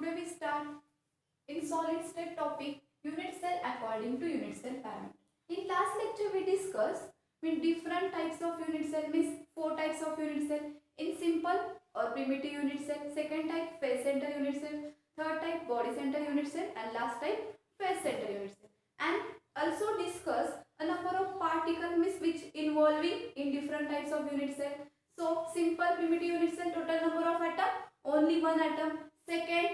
Today we start in solid state topic unit cell according to unit cell parameter. In last lecture we discussed with different types of unit cell, means 4 types of unit cell. In simple or primitive unit cell, second type phase center unit cell, third type body center unit cell, and last type phase center unit cell. And also discuss a number of particles, means which involving in different types of unit cell. So simple primitive unit cell, total number of atom only one atom. Second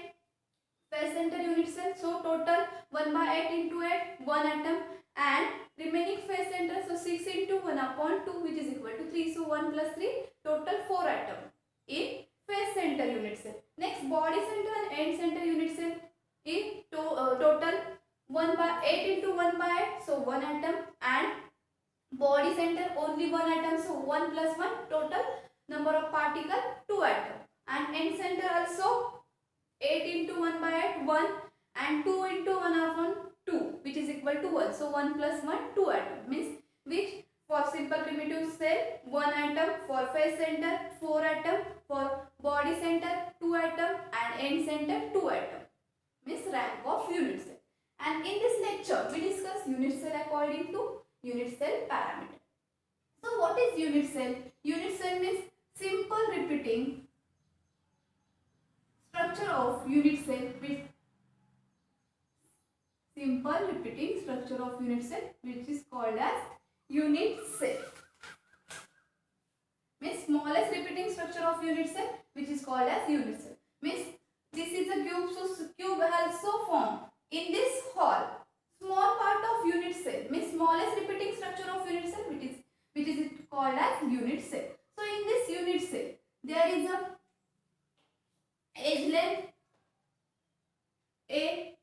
phase center unit cell, so total 1 by 8 into 8 1 atom, and remaining phase center, so 6 into 1 upon 2 which is equal to 3, so 1 plus 3 total 4 atom in phase center unit cell. Next body center and end center unit cell in total 1 by 8 into 1 by 8, so 1 atom, and body center only 1 atom, so 1 plus 1 total number of particle 2 atom, and end center also 8 into 1 by 8 1, and 2 into 1 upon 2 which is equal to 1, so 1 plus 1 2 atom, means which for simple primitive cell 1 atom, for phase center 4 atom, for body center 2 atom, and end center 2 atom, means rank of unit cell. And in this lecture we discuss unit cell according to unit cell parameter. So what is unit cell? Unit cell means simple repeating structure of unit cell with simple repeating structure of unit cell which is called as unit cell. Means smallest repeating structure of unit cell which is called as unit cell. Means this is a cube, so cube also form in this hall. Small part of unit cell means smallest repeating structure of unit cell which is called as unit cell. So in this unit cell there is a edge length A,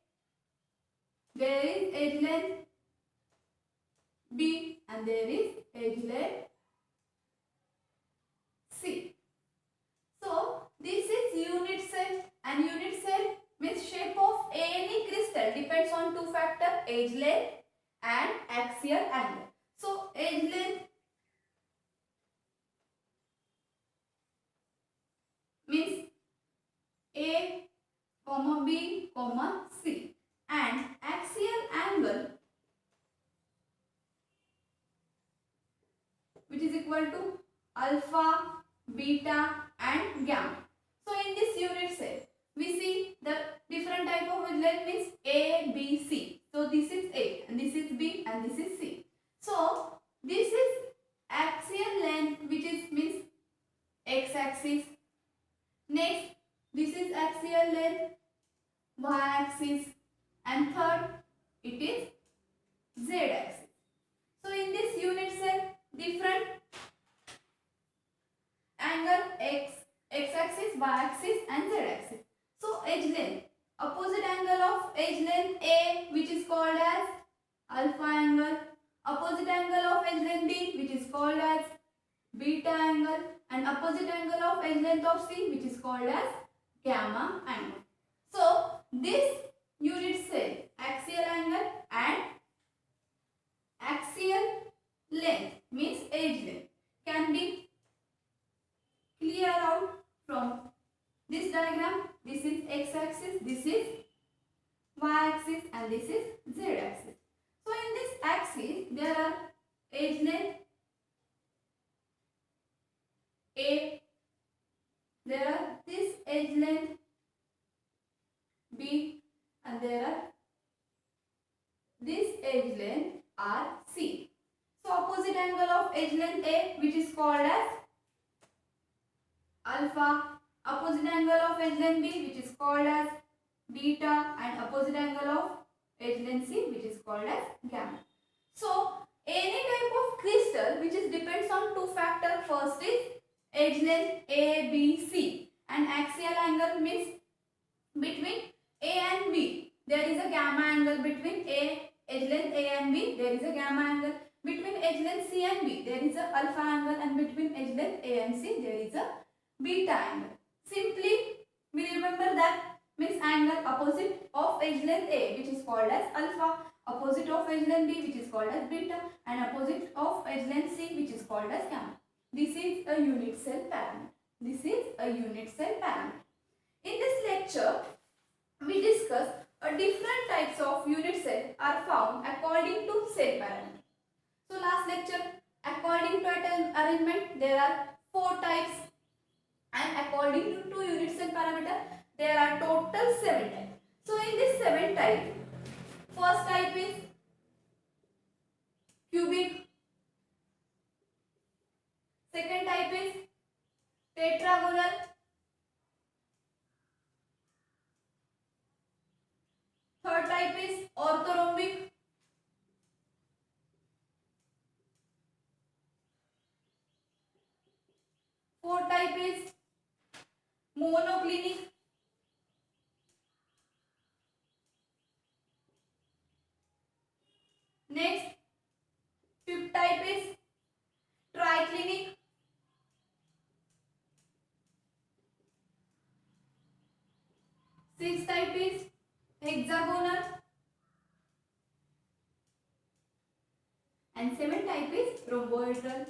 there is edge length B, and there is edge length C. So this is unit cell, and unit cell means shape of any crystal depends on two factors, edge length and axial angle. So edge length means A, comma B, comma C, and axial angle which is equal to alpha, beta, and gamma. So in this unit cell we see the different type of length means A, B, C. So this is A, and this is B, and this is C. So this is axial length which is means x axis. Next this is axial length y axis, and third it is z axis. So in this unit cell different angle x axis, y axis, and z axis. So edge length, opposite angle of edge length A which is called as alpha angle, opposite angle of edge length B which is called as beta angle, and opposite angle of edge length of C which is called as gamma angle. So this unit cell axial angle and axial length means edge length can be clear out from this diagram. This is x axis, this is y axis, and this is z axis. So in this axis there are edge length A, there are this edge length B, and there are this edge length are C. So opposite angle of edge length A which is called as alpha, opposite angle of edge length B which is called as beta, and opposite angle of edge length C which is called as gamma. So any type of crystal which is depends on two factors. First is edge length A, B, C, and axial angle means between A and B there is a gamma angle. Between edge length A and B there is a gamma angle. Between edge length C and B there is a alpha angle, and between edge length A and C there is a beta angle. Simply we remember that means angle opposite of edge length A which is called as alpha, opposite of edge length B which is called as beta, and opposite of edge length C which is called as gamma. This is a unit cell parameter. This is a unit cell parameter. In this lecture discuss different types of unit cell are found according to cell parameter. So last lecture, according to atom arrangement, there are 4 types, and according to 2 unit cell parameter, there are total 7 types. So in this 7 type, first type is cubic, second type is tetragonal, third type is orthorhombic, fourth type is monoclinic, next fifth type is triclinic, sixth type is hexagonal, and seventh type is rhombohedral.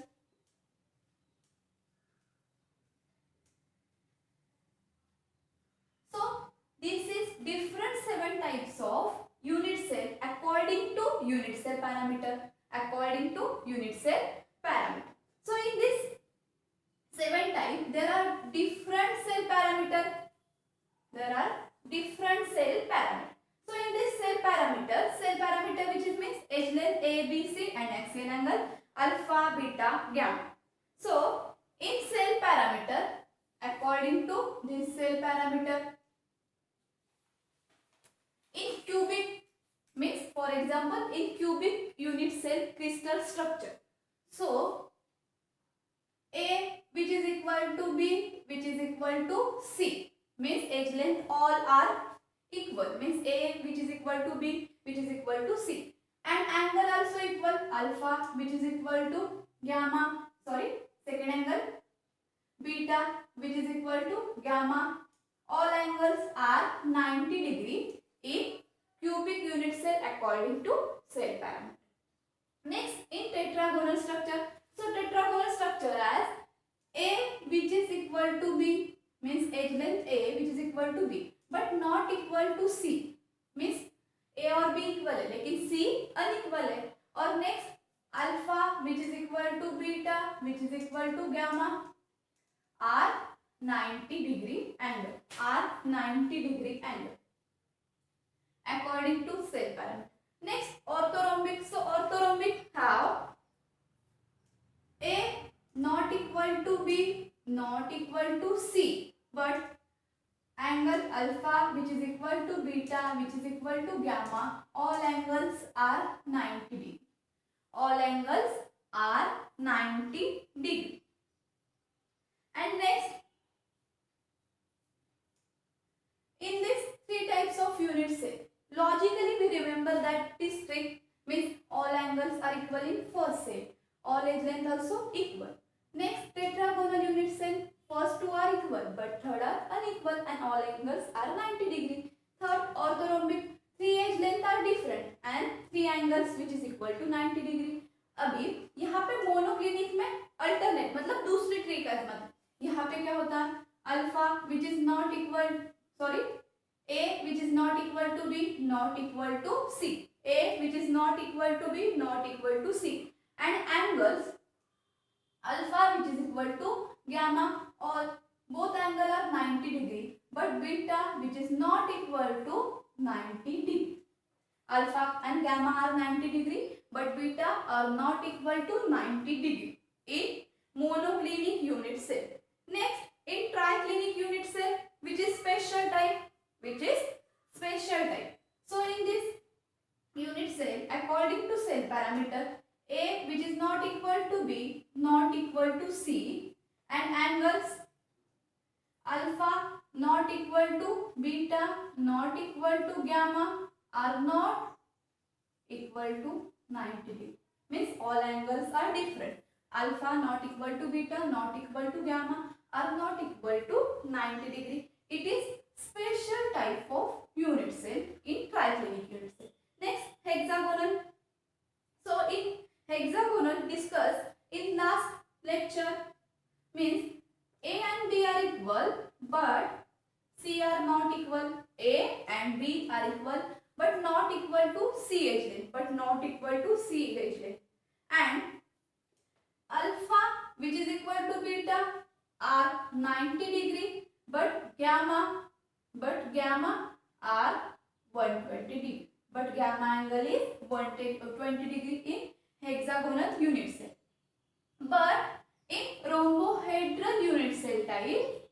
So this is different 7 types of unit cell according to unit cell parameter. According to unit cell parameter. So in this 7 type, there are different cell parameter. There are different cell parameter. So in this cell parameter which is means edge length A, B, C and axial angle alpha, beta, gamma. So in cell parameter, according to this cell parameter, in cubic means, for example, in cubic unit cell crystal structure. So A which is equal to B which is equal to C means edge length all are equal, means A which is equal to B which is equal to C, and angle also equal, alpha which is equal to gamma, second angle, beta which is equal to gamma. All angles are 90 degree in cubic unit cell according to cell parameter. Next, in tetragonal structure. So tetragonal structure as A which is equal to B means edge length A which is equal to B but not equal to C means A और B equal है लेकिन C unequal है. और next alpha which is equal to beta which is equal to gamma are 90 degree angle, are 90 degree angle according to cell parameter. Next, orthorhombic. So orthorhombic have A not equal to B not equal to C but angle alpha which is equal to beta which is equal to gamma, all angles are 90 degree. All angles are 90 degree. And next, in this 3 types of unit cell, logically we remember that this trick means all angles are equal in first set, all edge length also equal. Next, tetragonal unit cell, first 2 are equal but third are unequal and all angles are 90 degree. Third, orthorhombic, 3 edge length are different and 3 angles which is equal to 90 degree. अभी यहाँ पे monoclinic में alternate मतलब दूसरी trick है, मतलब यहाँ पे क्या होता है, alpha which is not equal A which is not equal to B not equal to C, A which is not equal to B not equal to C, and angles alpha which is equal to gamma, or both angle are 90 degree but beta which is not equal to 90 degree. Alpha and gamma are 90 degree but beta are not equal to 90 degree in monoclinic unit cell. Next, in triclinic unit cell which is special type, So in this unit cell, according to cell parameter, A which is not equal to B not equal to C, and angles alpha not equal to beta not equal to gamma are not equal to 90 degree. Means all angles are different. Alpha not equal to beta not equal to gamma are not equal to 90 degree. It is special type of unit cell in triclinic unit cell. Next, hexagonal. So in hexagonal discussed in last lecture means A and B are equal but C are not equal. A and B are equal but not equal to C edge length, but not equal to C edge length. And alpha which is equal to beta are 90 degree but gamma are 120 degree. But gamma angle is 120 degree in hexagonal unit cell. But in rhombohedral unit cell type,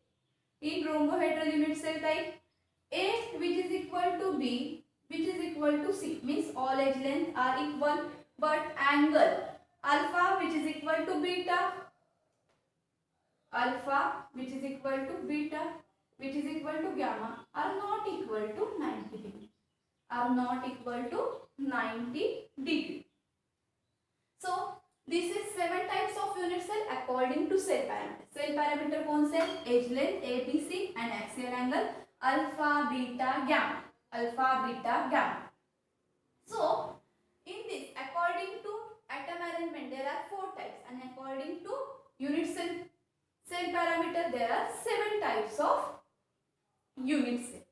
A which is equal to B which is equal to C, means all edge lengths are equal but angle alpha which is equal to beta, which is equal to gamma are not equal to 90 degree, So this is 7 types of unit cell according to cell parameter. Cell parameter कौन से? Edge length, ABC and axial angle alpha, beta, gamma. So in this, according to atom arrangement, there are 4 types, and according to unit cell parameter, there are 7 types of unit cell.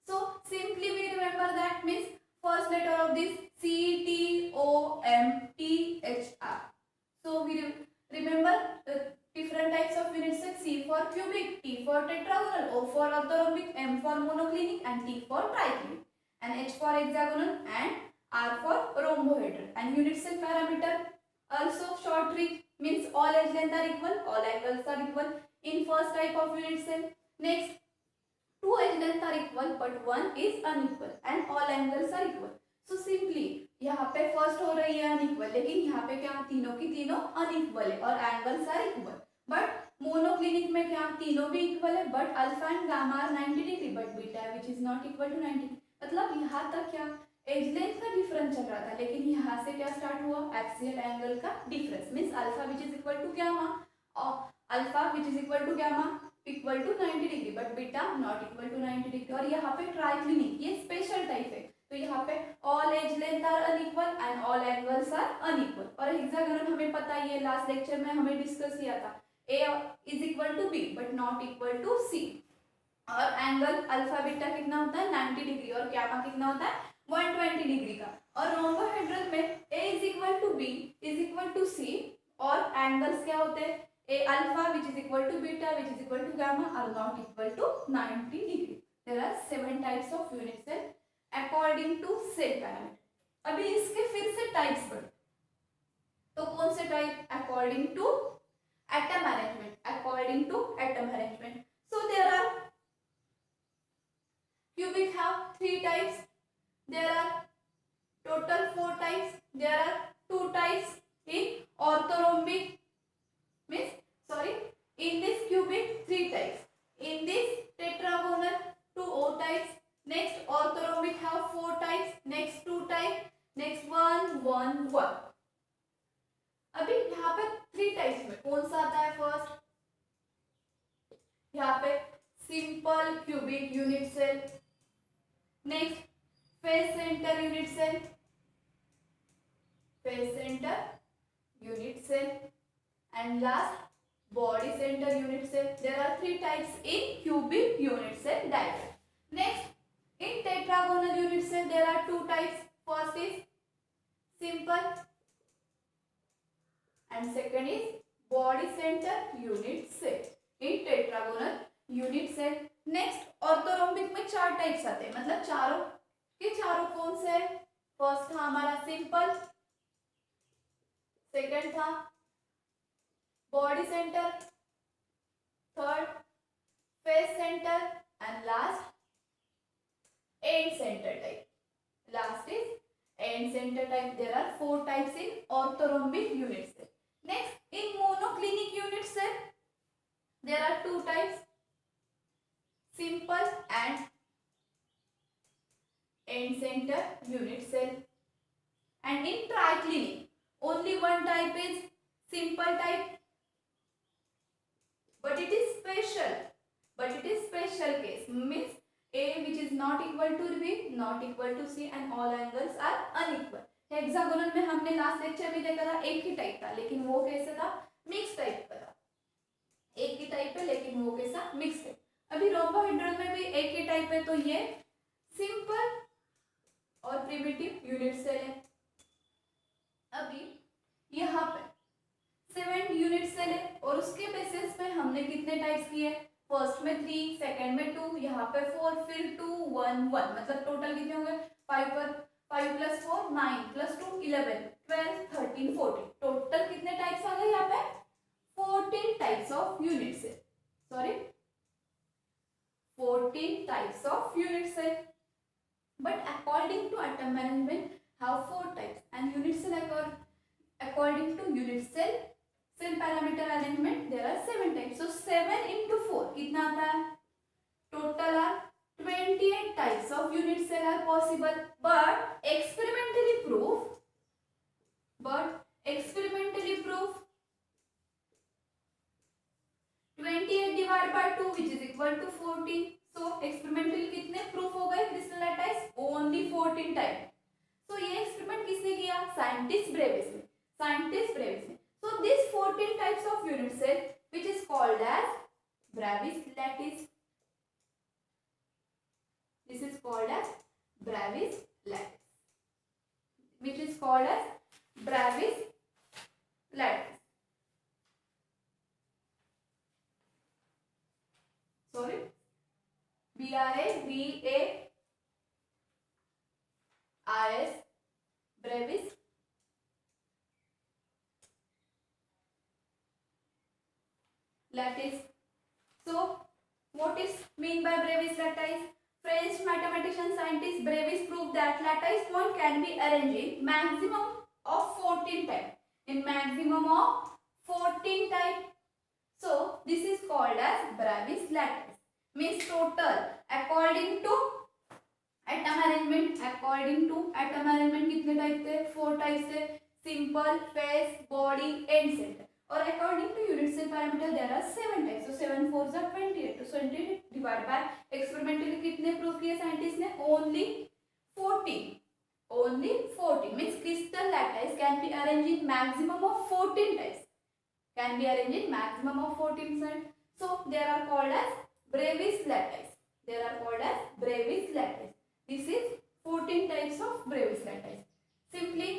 So simply we remember that, means first letter of this C, T, O, M, T, H, R. So we remember different types of unit cell. C for cubic, T for tetragonal, O for orthorhombic, M for monoclinic and T for triclinic, and H for hexagonal and R for rhombohedral. And unit cell parameter also short trick, means all edge lengths are equal, all angles are equal in first type of unit cell. Next, 2 edge lengths are equal but 1 is unequal and all angles are equal. So simply यहाँ पे first हो रही है unequal, लेकिन यहाँ पे क्या तीनों की तीनों अनइक्वल है और angles are equal. But monoclinic में क्या तीनों भी इक्वल है but alpha and gamma are 90 degree but beta which is not equal to 90. मतलब यहाँ तक क्या एज लेंथ का डिफरेंस चल रहा था, लेकिन यहाँ से क्या स्टार्ट हुआ? एक्सियल एंगल का difference, means alpha which is equal to gamma और alpha which is equal to gamma equal to 90 degree but beta not equal to 90 degree. और यहाँ पे ट्राइक्लिनिक ये स्पेशल टाइप है, तो यहाँ पे all edge length are unequal and all angles are unequal. और हेक्सागोनल हमें पता ही है, लास्ट लेक्चर में हमें डिस्कस किया था, A is equal to B but not equal to C. और एंगल अल्फा बीटा कितना होता है? 90 डिग्री और गामा कितना होता है? 120 डिग्री का. और रोम्बोहेड्रल में A is equal to B is equal to C और एंगल्स क्या होते हैं? A alpha which is equal to beta which is equal to gamma are not equal to 90 degree. There are 7 types of unit cell according to cell parameter. अभी इसके फिर से types बढ़े, तो कौन से type? According to atom arrangement. So there are cubic have 3 types, there are total 4 types, there are 2 types in orthorhombic, in this cubic 3 types, in this tetragonal 2 O types. Next orthorhombic have 4 types, next 2 types, next 1. अभी यहाँ पे 3 types में कौन सा आता है? First यहाँ पे simple cubic unit cell, next face centre unit cell and last body centre unit cell. There are 3 types in cubic unit cell diagram. Next in tetragonal unit cell there are 2 types. First is simple and second is body center unit cell in tetragonal unit cell. Next orthorhombic में 4 types आते हैं, मतलब चारों के चारों कौन से? First था हमारा सिंपल, सेकंड था body centre, third phase centre and last end center type. Last is end center type. There are 4 types in orthorhombic unit cell. Next, in monoclinic unit cell there are 2 types, simple and end center unit cell. And in triclinic only 1 type is simple type, but it is special case, means A which is not equal to B, not equal to C and all angles are unequal. Hexagonal में हमने last lecture में देखा था एक ही type था, लेकिन वो कैसे था? मिक्स टाइप का था. एक ही टाइप है लेकिन वो कैसा? Mix type. अभी रोम्बोहेड्रल में भी एक ही टाइप है, तो ये सिंपल और प्रिमिटिव यूनिट सेल है। अभी यहाँ पे 7 यूनिट सेल है और उसके बेसिस पे हमने कितने टाइप्स किए, फर्स्ट में 3, सेकंड में 2, यहाँ पे 4, फिर 2 1 1, मतलब टोटल कितने हो गए 5 पर 5 + 4 9 + 2 11 12 13 14, टोटल कितने टाइप्स आ गए यहाँ पे 14 types of unit cell, sorry 14 types of unit cell. But according to atom management have 4 types and unit cell according to unit cell parameter arrangement there are 7 types. So 7 into 4 कितना आता है, total are 28 types of unit cell are possible, but experimentally proof 28 divided by 2 which is equal to 14. So experimentally कितने proof हो गए crystal lattice, only 14 type. So ये experiment किसने किया, scientist Brevis ने. So this 14 types of unit cell which is called as Brevis lattice. This is called as Brevis lattice, which is called as Brevis lattice. Sorry, BRAVARIS Brevis lattice. So what is mean by Brevis lattice? French mathematician scientist Brevis proved that lattice point can be arranged in maximum of 14 type. In maximum of 14 type. So this is called as Brevis lattice. Means total according to atom arrangement कितने type थे, 4 type थे, simple, face, body and centre. और according to unit cell parameter there are 7 types. So 7 4 = 28. तो 28 divide by experimentally कितने prove किए scientist ने, only 14 means crystal lattice can be arranged in maximum of 14 types, can be arranged in maximum of 14%. So they are called as Brevis lattice. This is 14 types of Brevis lattice. Simply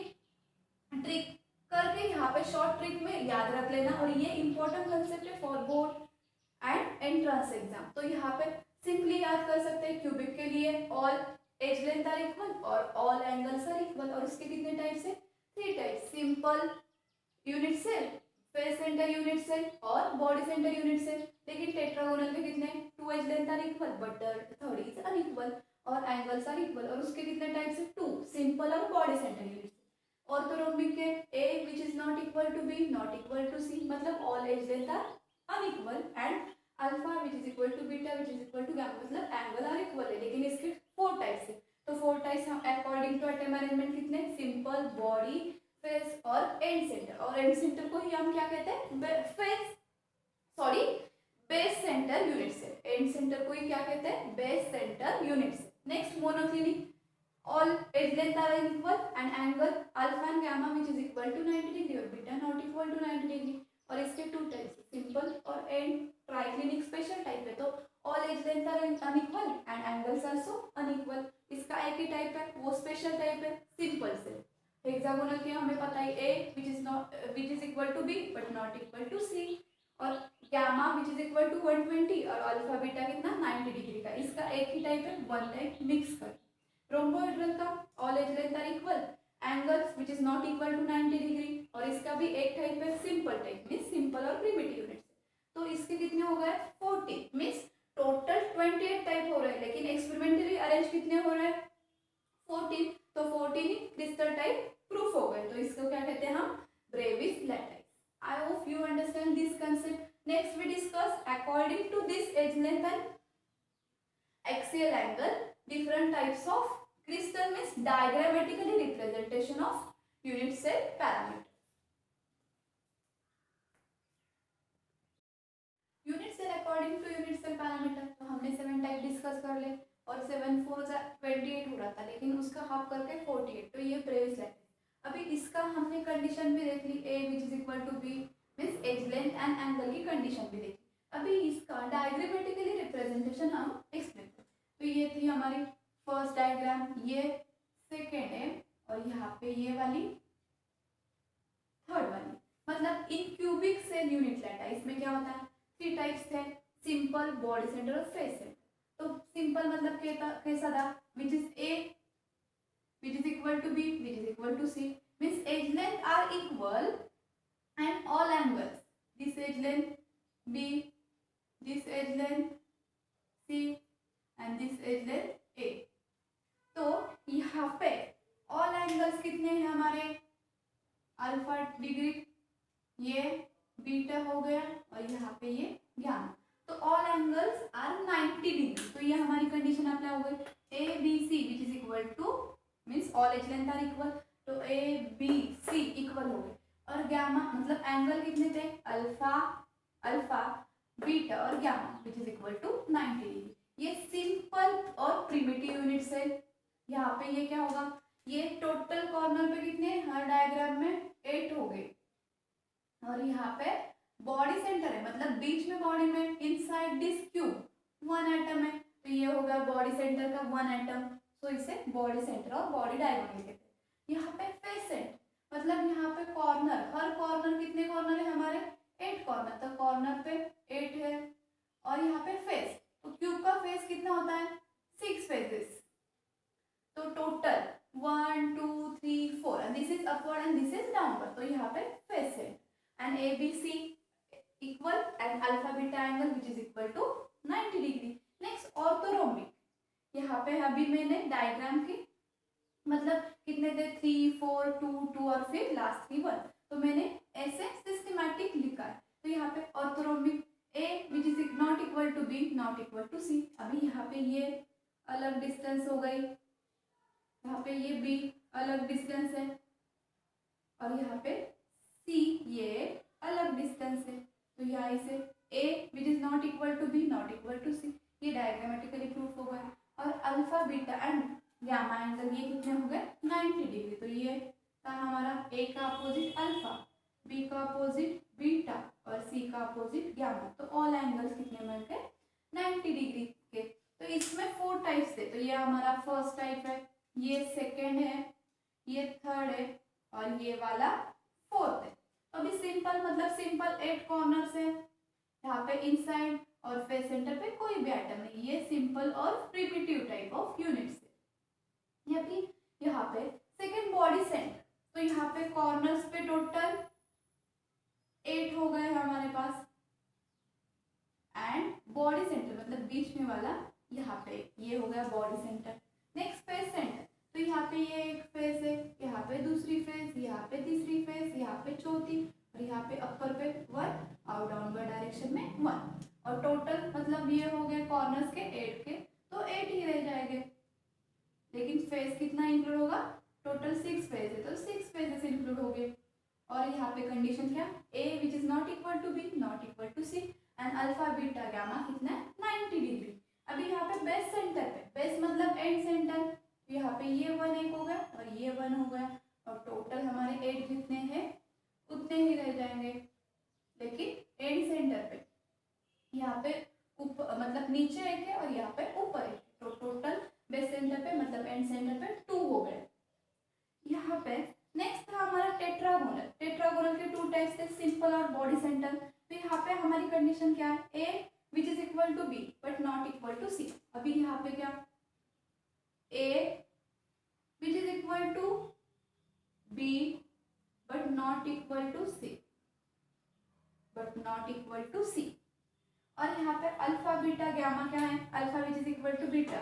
trick करके यहाँ पे short trick में याद रख लेना, और ये important concept है for board and entrance exam. तो यहाँ पे सिंपली याद कर सकते हैं क्यूबिक के लिए all edge length are equal और ऑल एंगल्स आर इक्वल. और उसके कितने टाइप्स है, 3 types, simple unit cell, face centre unit cell और बॉडी सेंटर यूनिट सेल. लेकिन टेट्रागोनल के कितने, 2 edge length are equal but third is unequal और एंगल्स आर इक्वल. और उसके कितने टाइप्स है, 2, सिंपल और body centre unit cell. Orthorhombic के a which is not equal to b not equal to C, मतलब all edge length are unequal, and alpha which is equal to beta which is equal to gamma, मतलब angle are equal है. लेकिन इसके 4 types है. तो 4 types according to atom arrangement कितने, simple, body, face और end centre. और end centre को ही हम क्या कहते हैं, base centre unit cell. End centre को ही क्या कहते हैं, base centre unit cell. Next monoclinic, all edge length are equal and angle alpha and gamma which is equal to 90 degree और beta not equal to 90 degree. और इसके 2 types, simple और and. Triclinic special type है, तो all edge length are unequal and angles also unequal. इसका एक ही type है, वो स्पेशल टाइप है सिंपल से. हेक्सागोनल के हमें पता है a which is equal to b but not equal to c, और gamma which is equal to 120 और अल्फा बीटा कितना 90 डिग्री का. इसका एक ही टाइप है, 1 टाइप मिक्स कर. रोम्बोहेड्रल का all edge length are equal, angles which is not equal to 90 degree, और इसका भी एक टाइप है सिंपल टाइप मींस सिंपल और प्रिमिटिव यूनिट. तो इसके कितने हो गए 40 मींस टोटल 28 टाइप हो रहे हैं. लेकिन एक्सपेरिमेंटली अरेंज कितने हो रहे हैं 14. तो 14 ही क्रिस्टल टाइप प्रूफ हो गए. तो इसको क्या कहते हैं हम, Bravais lattice. I hope you understand this concept. Next we discuss according to this edge length and axial angle different types of crystal means diagrammatically representation of unit cell parameter. Unit cell according to unit cell parameter. तो हमने 7 type discuss कर ले, और 7 4 28 हो रहा था, लेकिन उसका हाफ करके 48. तो ये ब्रेविस लैटिस. अभी इसका हमने कंडीशन भी देख ली, a which is equal to b means edge length and angle की कंडीशन भी देखी. अभी इसका डायग्रामेटिकली रिप्रेजेंटेशन हम एक्सप्लेन करें। तो ये थी हमारी फर्स्ट डायग्राम, ये सेकेंड है और यहाँ पे ये वाली थर्ड वाली। मतलब इन क्यूबिक सेल यूनिट लेटा इसमें क्या होता है, 3 टाइप्स है, सिंपल, बॉडी सेंटर और फेस सेंटर। तो सिंपल मतलब कैसा था, which is a which is equal to b which is equal to c, means edge length are equal and all angles, this edge length b, this edge length c and this edge length a। तो यहाँ पे all angles कितने हैं हमारे, alpha degree, ये beta हो गया और यहाँ पे ये गामा। तो ऑल एंगल्स आर 90 डिग्री। तो ये हमारी कंडीशन अप्लाई हो गई, A B C which is equal to, means all edge length are equal, तो ए बी सी इक्वल हो गए। और गामा मतलब एंगल कितने थे, अल्फा अल्फा बीटा और gamma which is equal to 90 degree. ये सिंपल और प्रिमिटिव यूनिट सेल। यहाँ पे ये क्या होगा, ये टोटल कॉर्नर पे कितने, हर डायग्राम में 8 हो गए। और यहाँ पे बॉडी सेंटर है, मतलब बीच में बॉडी में इनसाइड दिस क्यूब 1 एटम है, तो ये हो गया बॉडी सेंटर का 1 एटम। तो इसे बॉडी सेंटर और बॉडी डायगोनल कहते हैं। यहाँ पे फेस सेंटर, मतलब यहाँ पे कॉर्नर, हर कॉर्नर कितने कॉर्नर है हमारे, 8 कॉर्नर, तो कॉर्नर पे 8 है। और यहाँ पे फेस, तो क्यूब का फेस कितना होता है, 6 फेसेस। तो total 1 2 3 4 and this is upward and this is downward. तो यहाँ पे फेस है and A B C equal and alpha beta angle which is equal to 90 degree. Next orthorhombic, यहाँ पे अभी मैंने डायग्राम की मतलब कितने थे, 3 4 2 2 और फिर लास्ट की 1, तो मैंने ऐसे सिस्टमैटिक लिखा है। तो यहाँ पे orthorhombic a which is not equal to b not equal to c. अभी यहाँ पे ये अलग डिस्टेंस हो गई, यहाँ पे ये बी अलग डिस्टेंस है और यहाँ पे सी ये अलग डिस्टेंस है। तो यहाँ इसे a which is not equal to b not equal to c, ये डायग्रामेटिकली प्रूफ हो गया। और alpha beta and gamma angle ये कितने हो गए, 90 डिग्री। तो ये था हमारा ए का अपोजिट अल्फा, बी का अपोजिट बीटा और सी का अपोजिट गामा। तो ऑल एंगल्स कितने मिल गए, 90 डिग्री के। तो इसमें 4 टाइप्स थे। तो ये हमारा फर्स्ट टाइप है, ये सेकेंड है, ये थर्ड है और ये वाला फोर्थ है। अभी सिंपल मतलब सिंपल 8 कॉर्नर्स है, यहाँ पे इनसाइड और फेस सेंटर पे कोई भी आइटम नहीं। ये सिंपल और प्रिमिटिव टाइप ऑफ यूनिट्स है। अभी यहाँ पे सेकेंड बॉडी सेंटर, तो यहाँ पे कॉर्नर्स पे टोटल 8 हो गए हमारे पास एंड बॉडी सेंटर मतलब बीच में वाला यहाँ पे ये हो गया body centre. Next face centre, तो यहाँ पे ये एक फेस है, यहाँ पे दूसरी फेस, यहाँ पे तीसरी फेस, यहाँ पे चौथी और यहाँ पे अपर पे 1 और डाउनवर्ड डायरेक्शन में 1। और टोटल मतलब ये हो गए कॉर्नर्स के 8 के, तो 8 ही रह जाएंगे। लेकिन फेस कितना इंक्लूड होगा, टोटल 6 फेस है तो 6 फेसेस इंक्लूड हो गए। और यहाँ पे कंडीशन क्या, a which is not equal to b not equal to c and alpha beta gamma कितना है, 90 डिग्री। अभी यहाँ पे बेस सेंटर पे, बेस मतलब एंड सेंटर, यहाँ पे ये 1 एक हो गया और ये 1 हो गया और टोटल हमारे 8 जितने हैं उतने ही रह जाएंगे। लेकिन एंड सेंटर पे यहाँ पे ऊपर मतलब नीचे एक है और यहाँ पे ऊपर एक है, तो टोटल बेस सेंटर पे मतलब एंड सेंटर पे 2 हो गए। यहाँ पे नेक्स्ट था हमारा टेट्रागोनल। टेट्रागोनल के 2 टाइप्स थे, सिंपल और बॉडी सेंटर। तो यहाँ पे हमारी कंडीशन क्या है, a which is equal to b but not equal to c. अभी यहाँ पे क्या, ए which is equal to b but not equal to c, but not equal to c। और यहाँ पे अल्फा बीटा गामा क्या है, alpha which is equal to beta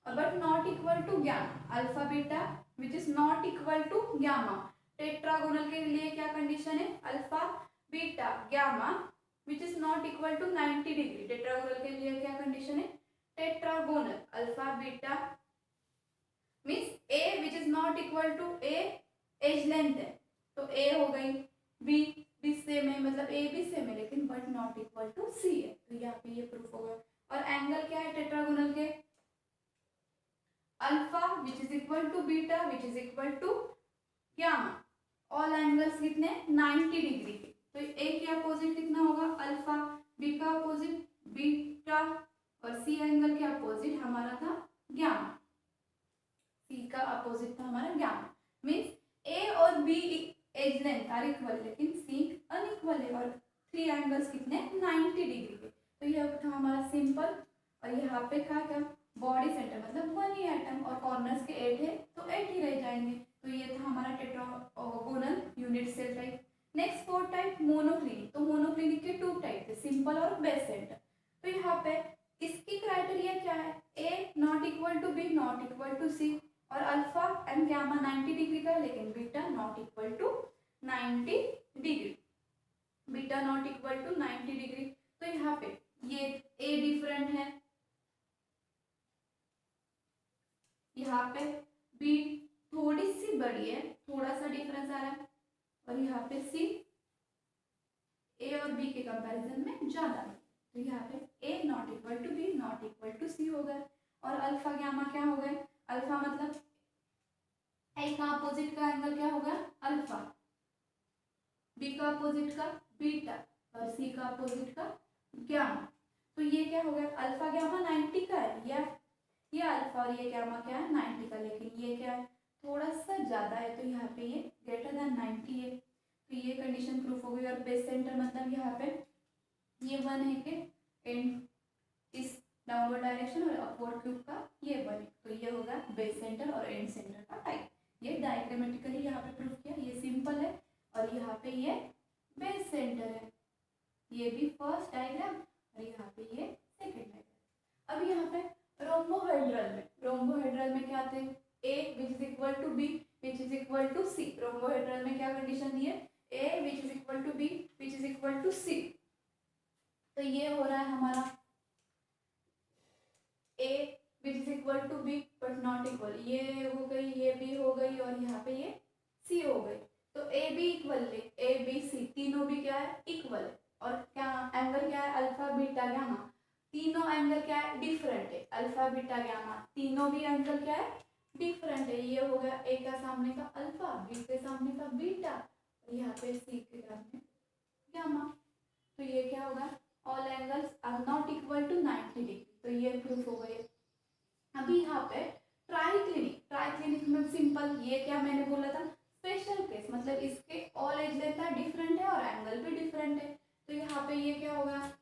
but not equal to gamma, alpha beta which is not equal to gamma. Tetragonal के लिए क्या condition है, alpha beta gamma which is not equal to 90 degree. Tetragonal के लिए क्या condition है, tetragonal alpha beta means A which is not equal to A edge length है, तो ए हो गई, बी भी सेम है मतलब ए भी सेम है लेकिन बट नॉट इक्वल टू सी है। तो यहाँ पे ये प्रूफ हो गया। और एंगल क्या है टेट्रागोनल के, alpha which is equal to beta which is equal to gamma. All angles कितने, 90 डिग्री के। तो ए के अपोजिट कितना होगा, अल्फा बी का अपोजिट बीटा और सी एंगल के अपोजिट हमारा था गामा। सी का अपोजिट था हमारा गामा। मीन्स ए और B edge length are equal, लेकिन सी अनइक्वल है और थ्री एंगल्स कितने 90 डिग्री के। तो ये था हमारा सिंपल। और यहाँ पे क्या बॉडी सेंटर मतलब 1 ही एटम और कॉर्नर्स के 8 है तो 8 ही रह जाएंगे। तो ये था हमारा tetragonal unit cell type. Next fourth type monoclinic. तो मोनोक्लिनिक के 2 टाइप थे, सिंपल और बेस सेंटर। तो यहाँ पे इसकी क्राइटेरिया क्या है, a not equal to b not equal to c, और अल्फा एंड गामा 90 डिग्री का, लेकिन beta not equal to 90 degree, beta not equal to 90 degree. तो यहाँ पे ये ए डिफरेंट है, यहाँ पे बी थोड़ी सी बड़ी है, थोड़ा सा डिफरेंस आ रहा है, और यहाँ पे सी ए और बी के कंपैरिजन में ज्यादा है। तो यहाँ पे a not equal to b not equal to c हो गया, और अल्फा गामा क्या हो गए, अल्फा मतलब ए का अपोजिट का एंगल क्या होगा अल्फा, बी का अपोजिट का बीटा और सी का अपोजिट का गामा। तो ये क्या हो गया, अल्फा गामा 90 का है, या ये अल्फा और ये गामा क्या है 90 का, लेकिन ये क्या है थोड़ा सा ज्यादा है, तो यहाँ पे ये ग्रेटर देन 90 है। तो ये कंडीशन प्रूफ हो गई। और बेस सेंटर मतलब यहाँ पे ये 1 है कि एंड इस डाउनवर्ड डायरेक्शन और अपवर्ड क्यूब का ये 1 है, तो ये होगा बेस सेंटर और एंड सेंटर का टाइप। ये डायग्रामेटिकली यहाँ पे प्रूफ किया, ये सिंपल है और यहाँ पे ये बेस सेंटर है, ये भी फर्स्ट डायग्राम और यहाँ पे ये सेकंड डायग्राम। अब यहाँ पे रोम्बोहेड्रल में क्या थे, a which is equal to b which is equal to c. Rhombohedral में क्या कंडीशन दी है, a which is equal to b which is equal to c. तो ये हो रहा है हमारा a which is equal to b but not equal, ये हो गई, ये बी हो गई और यहाँ पे ये सी हो गई। तो A B equal, A B C तीनों भी क्या है इक्वल है, और क्या एंगल क्या है अल्फा बीटा गामा, तीनों एंगल क्या है डिफरेंट है, अल्फा बीटा गामा तीनों भी एंगल क्या है डिफरेंट है। ये हो गया ए का सामने का अल्फा, बी के सामने का बीटा और यहाँ पे सी के सामने गामा। तो ये क्या होगा, all angles are not equal to 90 degree. तो ये प्रूफ हो गए। अभी यहाँ पे ट्राइक्लिनिक में सिंपल, ये क्या मैंने बोला था स्पेशल केस, मतलब इसके ऑल एज लेंथ डिफरेंट है और एंगल भी डिफरेंट है। तो यहाँ पे ये क्या होगा,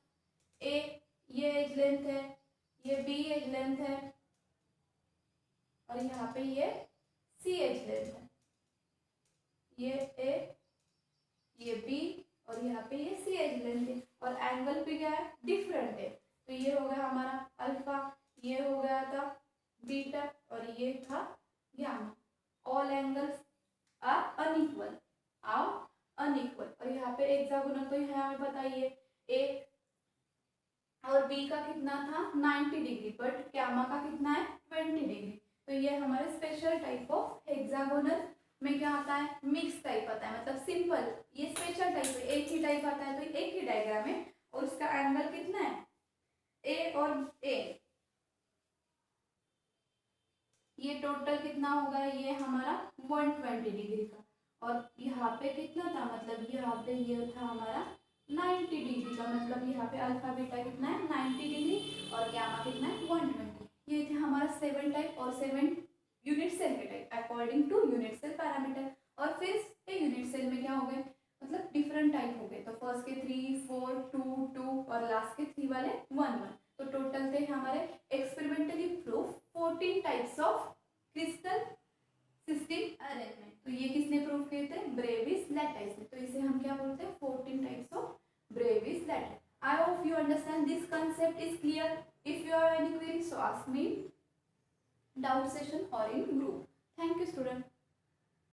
ए ये एज लेंथ है, ये बी एज लेंथ है और यहाँ पे ये सी एज लेंथ है, ये ए ये बी और यहाँ पे ये सी एज लेंथ है, और एंगल भी क्या है डिफरेंट है। तो ये हो गया हमारा अल्फा, ये हो गया था बीटा और ये था gamma. All angles are unequal, और यहाँ पे हेक्सागोनल, तो यहाँ हमें बताइए ए और बी का कितना था 90 डिग्री बट गामा का कितना है 20 डिग्री। तो ये हमारे स्पेशल टाइप ऑफ हेक्सागोनल में क्या आता है मिक्स टाइप आता है, मतलब सिंपल ये स्पेशल टाइप है, एक ही टाइप आता है तो एक ही डायग्राम है और उसका एंगल कितना है ए और ए, ये टोटल कितना होगा ये हमारा 120 डिग्री का, और यहाँ पे कितना था मतलब यहाँ पे ये था हमारा 90 डिग्री का, मतलब यहाँ पे अल्फा बीटा कितना है 90 डिग्री और गामा कितना है 120। ये थे हमारा 7 टाइप और 7 यूनिट सेल के type according to unit cell parameter. और फिर यूनिट सेल में क्या हो गए मतलब डिफरेंट टाइप हो गए, तो फर्स्ट के 3 4 2 2 और लास्ट के 3 वाले 1 1। तो टोटल थे हमारे experimentally proof 14 types of crystal system arrangement. तो ये किसने प्रूव किए थे ब्रेविस लैटिस ने, तो इसे हम क्या बोलते हैं 14 types of Brevis lattice. I hope you understand this concept is clear. If you have any queries, so ask me doubt session or in group. Thank you student.